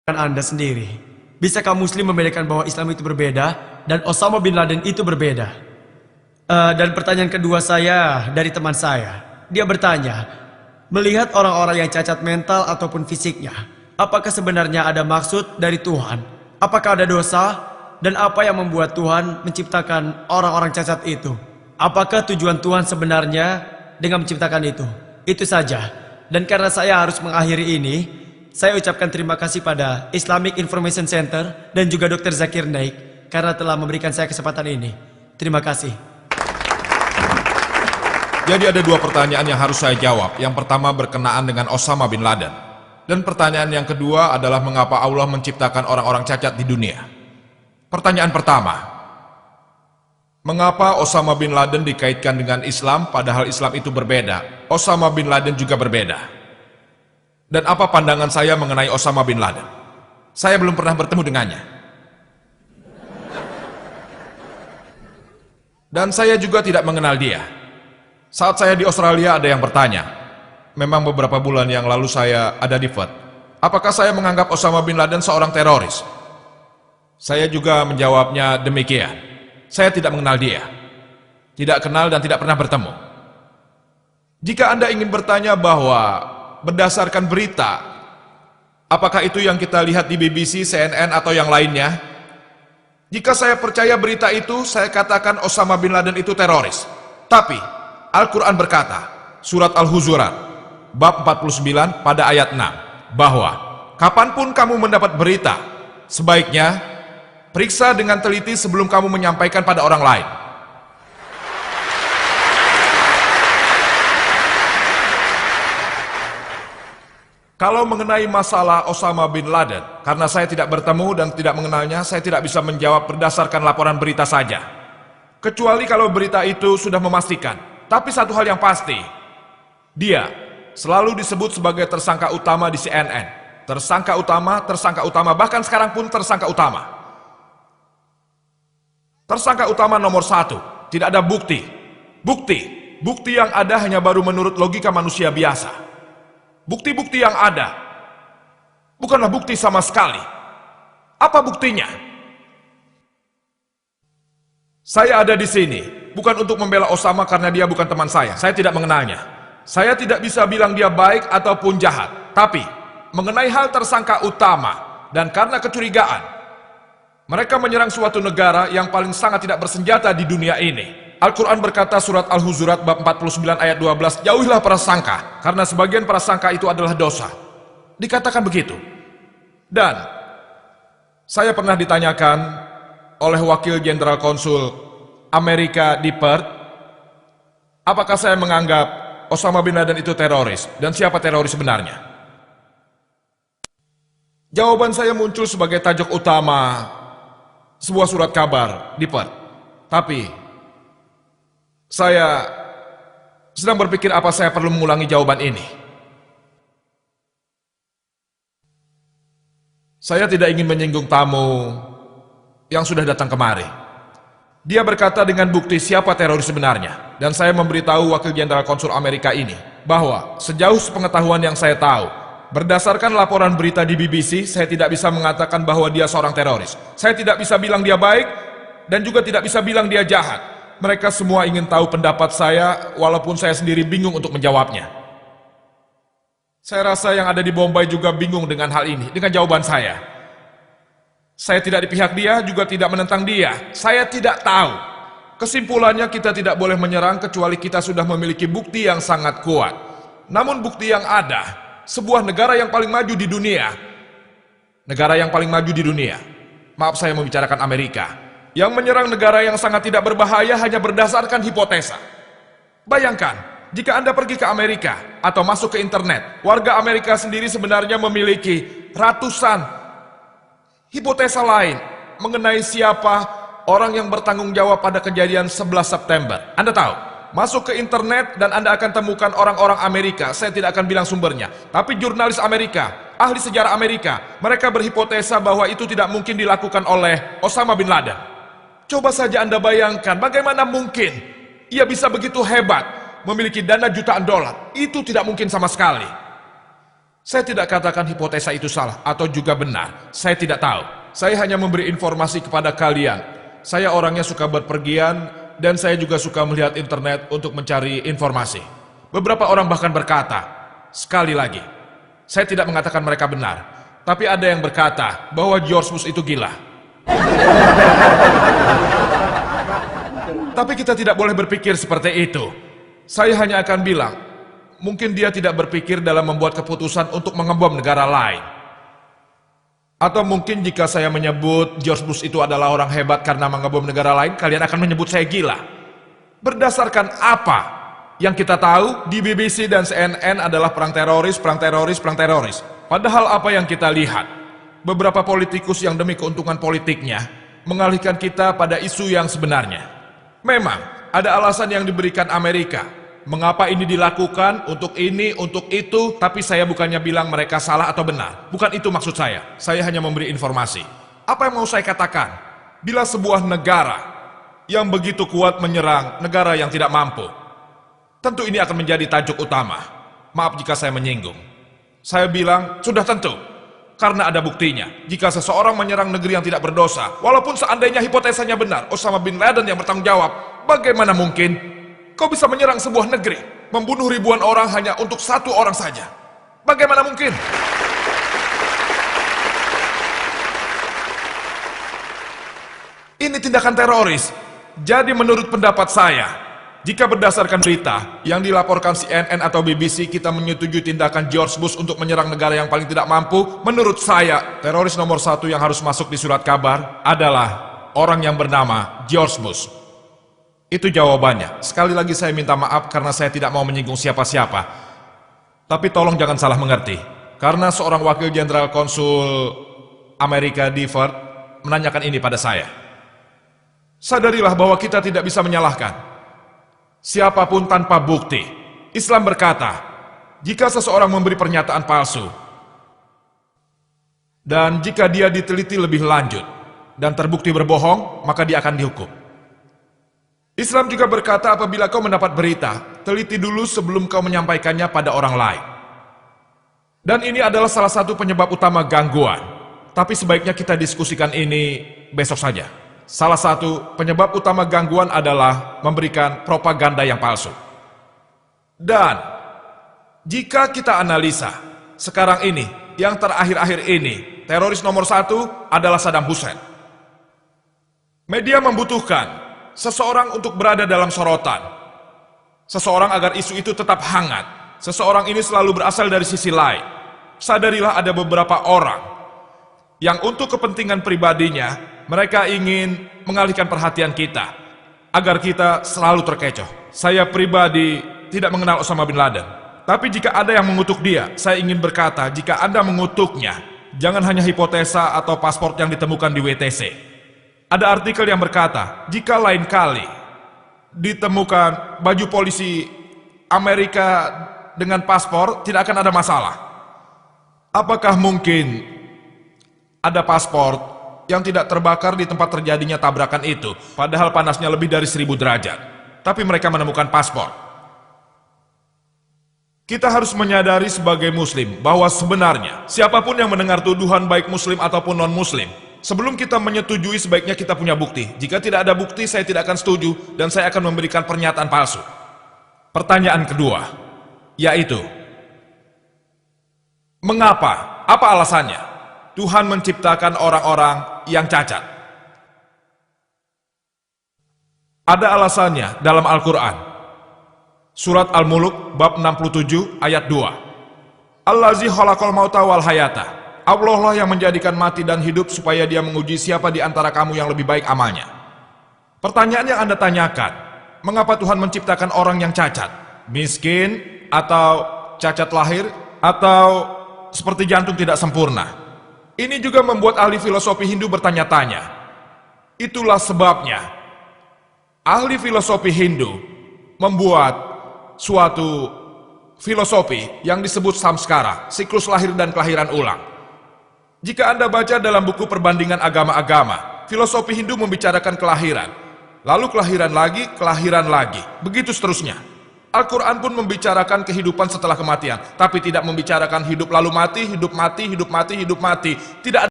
Anda sendiri. Bisakah Muslim membedakan bahwa Islam itu berbeda dan Osama bin Laden itu berbeda? Dan pertanyaan kedua saya dari teman saya. Dia bertanya, melihat orang-orang yang cacat mental ataupun fisiknya, apakah sebenarnya ada maksud dari Tuhan? Apakah ada dosa? Dan apa yang membuat Tuhan menciptakan orang-orang cacat itu? Apakah tujuan Tuhan sebenarnya dengan menciptakan itu? Itu saja. Dan karena saya harus mengakhiri ini, saya ucapkan terima kasih pada Islamic Information Center dan juga Dr. Zakir Naik karena telah memberikan saya kesempatan ini. Terima kasih. Jadi ada dua pertanyaan yang harus saya jawab. Yang pertama berkenaan dengan Osama bin Laden. Dan pertanyaan yang kedua adalah mengapa Allah menciptakan orang-orang cacat di dunia. Pertanyaan pertama, mengapa Osama bin Laden dikaitkan dengan Islam padahal Islam itu berbeda? Osama bin Laden juga berbeda. Dan apa pandangan saya mengenai Osama bin Laden? Saya belum pernah bertemu dengannya. Dan saya juga tidak mengenal dia. Saat saya di Australia ada yang bertanya, memang beberapa bulan yang lalu saya ada di Perth, apakah saya menganggap Osama bin Laden seorang teroris? Saya juga menjawabnya demikian. Saya tidak mengenal dia. Tidak kenal dan tidak pernah bertemu. Jika Anda ingin bertanya bahwa berdasarkan berita, apakah itu yang kita lihat di BBC, CNN, atau yang lainnya? Jika saya percaya berita itu, saya katakan Osama bin Laden itu teroris. Tapi, Al-Quran berkata, surat Al-Hujurat, bab 49 pada ayat 6, bahwa kapanpun kamu mendapat berita, sebaiknya periksa dengan teliti sebelum kamu menyampaikan pada orang lain. Kalau mengenai masalah Osama bin Laden, karena saya tidak bertemu dan tidak mengenalnya, saya tidak bisa menjawab berdasarkan laporan berita saja. Kecuali kalau berita itu sudah memastikan. Tapi satu hal yang pasti, dia selalu disebut sebagai tersangka utama di CNN. Tersangka utama, bahkan sekarang pun tersangka utama. Tersangka utama nomor 1, tidak ada bukti. Bukti yang ada hanya baru menurut logika manusia biasa. Bukti-bukti yang ada bukanlah bukti sama sekali. Apa buktinya? Saya ada di sini bukan untuk membela Osama karena dia bukan teman saya. Saya tidak mengenalnya. Saya tidak bisa bilang dia baik ataupun jahat. Tapi mengenai hal tersangka utama dan karena kecurigaan, mereka menyerang suatu negara yang paling sangat tidak bersenjata di dunia ini. Al-Quran berkata surat Al-Hujurat bab 49 ayat 12, jauhilah prasangka, karena sebagian prasangka itu adalah dosa. Dikatakan begitu. Dan saya pernah ditanyakan oleh wakil jenderal konsul Amerika di Perth, apakah saya menganggap Osama bin Laden itu teroris, dan siapa teroris sebenarnya? Jawaban saya muncul sebagai tajuk utama sebuah surat kabar di Perth. Tapi saya sedang berpikir apa saya perlu mengulangi jawaban ini. Saya tidak ingin menyinggung tamu yang sudah datang kemari. Dia berkata dengan bukti siapa teroris sebenarnya. Dan saya memberitahu wakil jenderal konsul Amerika ini bahwa sejauh sepengetahuan yang saya tahu, berdasarkan laporan berita di BBC, saya tidak bisa mengatakan bahwa dia seorang teroris. Saya tidak bisa bilang dia baik, dan juga tidak bisa bilang dia jahat. Mereka semua ingin tahu pendapat saya, walaupun saya sendiri bingung untuk menjawabnya. Saya rasa yang ada di Bombay juga bingung dengan hal ini, dengan jawaban saya. Saya tidak di pihak dia, juga tidak menentang dia. Saya tidak tahu. Kesimpulannya kita tidak boleh menyerang kecuali kita sudah memiliki bukti yang sangat kuat. Namun bukti yang ada, sebuah negara yang paling maju di dunia, maaf saya membicarakan Amerika, yang menyerang negara yang sangat tidak berbahaya hanya berdasarkan hipotesa. Bayangkan, jika Anda pergi ke Amerika atau masuk ke internet, warga Amerika sendiri sebenarnya memiliki ratusan hipotesa lain mengenai siapa orang yang bertanggung jawab pada kejadian 11 September. Anda tahu, masuk ke internet dan Anda akan temukan orang-orang Amerika, saya tidak akan bilang sumbernya, tapi jurnalis Amerika, ahli sejarah Amerika, mereka berhipotesa bahwa itu tidak mungkin dilakukan oleh Osama bin Laden. Coba saja Anda bayangkan bagaimana mungkin ia bisa begitu hebat, memiliki dana jutaan dolar. Itu tidak mungkin sama sekali. Saya tidak katakan hipotesa itu salah atau juga benar. Saya tidak tahu. Saya hanya memberi informasi kepada kalian. Saya orangnya suka berpergian dan saya juga suka melihat internet untuk mencari informasi. Beberapa orang bahkan berkata, sekali lagi, saya tidak mengatakan mereka benar, tapi ada yang berkata bahwa George Bush itu gila. Tapi kita tidak boleh berpikir seperti itu. Saya hanya akan bilang, mungkin dia tidak berpikir dalam membuat keputusan untuk mengebom negara lain. Atau mungkin jika saya menyebut George Bush itu adalah orang hebat karena mengebom negara lain, kalian akan menyebut saya gila. Berdasarkan apa? Yang kita tahu di BBC dan CNN adalah perang teroris, perang teroris, perang teroris. Padahal apa yang kita lihat? Beberapa politikus yang demi keuntungan politiknya mengalihkan kita pada isu yang sebenarnya. Memang ada alasan yang diberikan Amerika. Mengapa ini dilakukan, untuk ini, untuk itu, tapi saya bukannya bilang mereka salah atau benar. Bukan itu maksud saya. Saya hanya memberi informasi. Apa yang mau saya katakan? Bila sebuah negara yang begitu kuat menyerang negara yang tidak mampu, tentu ini akan menjadi tajuk utama. Maaf jika saya menyinggung. Saya bilang, sudah tentu. Karena ada buktinya. Jika seseorang menyerang negeri yang tidak berdosa, walaupun seandainya hipotesanya benar, Osama bin Laden yang bertanggung jawab, bagaimana mungkin kau bisa menyerang sebuah negeri, membunuh ribuan orang hanya untuk satu orang saja? Bagaimana mungkin? Ini tindakan teroris. Jadi menurut pendapat saya, jika berdasarkan berita yang dilaporkan CNN atau BBC, kita menyetujui tindakan George Bush untuk menyerang negara yang paling tidak mampu, menurut saya, teroris nomor 1 yang harus masuk di surat kabar adalah orang yang bernama George Bush. Itu jawabannya. Sekali lagi saya minta maaf karena saya tidak mau menyinggung siapa-siapa. Tapi tolong jangan salah mengerti. Karena seorang wakil jenderal konsul Amerika di Ford menanyakan ini pada saya. Sadarilah bahwa kita tidak bisa menyalahkan siapapun tanpa bukti. Islam berkata, jika seseorang memberi pernyataan palsu, dan jika dia diteliti lebih lanjut, dan terbukti berbohong, maka dia akan dihukum. Islam juga berkata apabila kau mendapat berita, teliti dulu sebelum kau menyampaikannya pada orang lain. Dan ini adalah salah satu penyebab utama gangguan. Tapi sebaiknya kita diskusikan ini besok saja. Salah satu penyebab utama gangguan adalah memberikan propaganda yang palsu. Dan jika kita analisa sekarang ini, yang terakhir-akhir ini, teroris nomor 1 adalah Saddam Hussein. Media membutuhkan seseorang untuk berada dalam sorotan. Seseorang agar isu itu tetap hangat. Seseorang ini selalu berasal dari sisi lain. Sadarilah ada beberapa orang yang untuk kepentingan pribadinya, mereka ingin mengalihkan perhatian kita, agar kita selalu terkecoh. Saya pribadi tidak mengenal Osama bin Laden. Tapi jika ada yang mengutuk dia, saya ingin berkata, jika Anda mengutuknya, jangan hanya hipotesa atau paspor yang ditemukan di WTC. Ada artikel yang berkata, jika lain kali ditemukan baju polisi Amerika dengan paspor, tidak akan ada masalah. Apakah mungkin ada paspor yang tidak terbakar di tempat terjadinya tabrakan itu, padahal panasnya lebih dari 1000 derajat, tapi mereka menemukan paspor? Kita harus menyadari sebagai muslim bahwa sebenarnya siapapun yang mendengar tuduhan baik muslim ataupun non-muslim, sebelum kita menyetujui sebaiknya kita punya bukti. Jika tidak ada bukti, saya tidak akan setuju dan saya akan memberikan pernyataan palsu. Pertanyaan kedua, yaitu, mengapa? Apa alasannya Tuhan menciptakan orang-orang yang cacat? Ada alasannya dalam Al-Quran. Surat Al-Muluk bab 67 ayat 2. Allazi khalaqal mauta wal hayata. Allah lah yang menjadikan mati dan hidup supaya dia menguji siapa di antara kamu yang lebih baik amalnya. Pertanyaan yang Anda tanyakan, mengapa Tuhan menciptakan orang yang cacat? Miskin, atau cacat lahir, atau seperti jantung tidak sempurna? Ini juga membuat ahli filosofi Hindu bertanya-tanya. Itulah sebabnya ahli filosofi Hindu membuat suatu filosofi yang disebut samskara, siklus lahir dan kelahiran ulang. Jika Anda baca dalam buku perbandingan agama-agama, filosofi Hindu membicarakan kelahiran, lalu kelahiran lagi, begitu seterusnya. Al-Quran pun membicarakan kehidupan setelah kematian, tapi tidak membicarakan hidup lalu mati, hidup mati, hidup mati, hidup mati. Tidak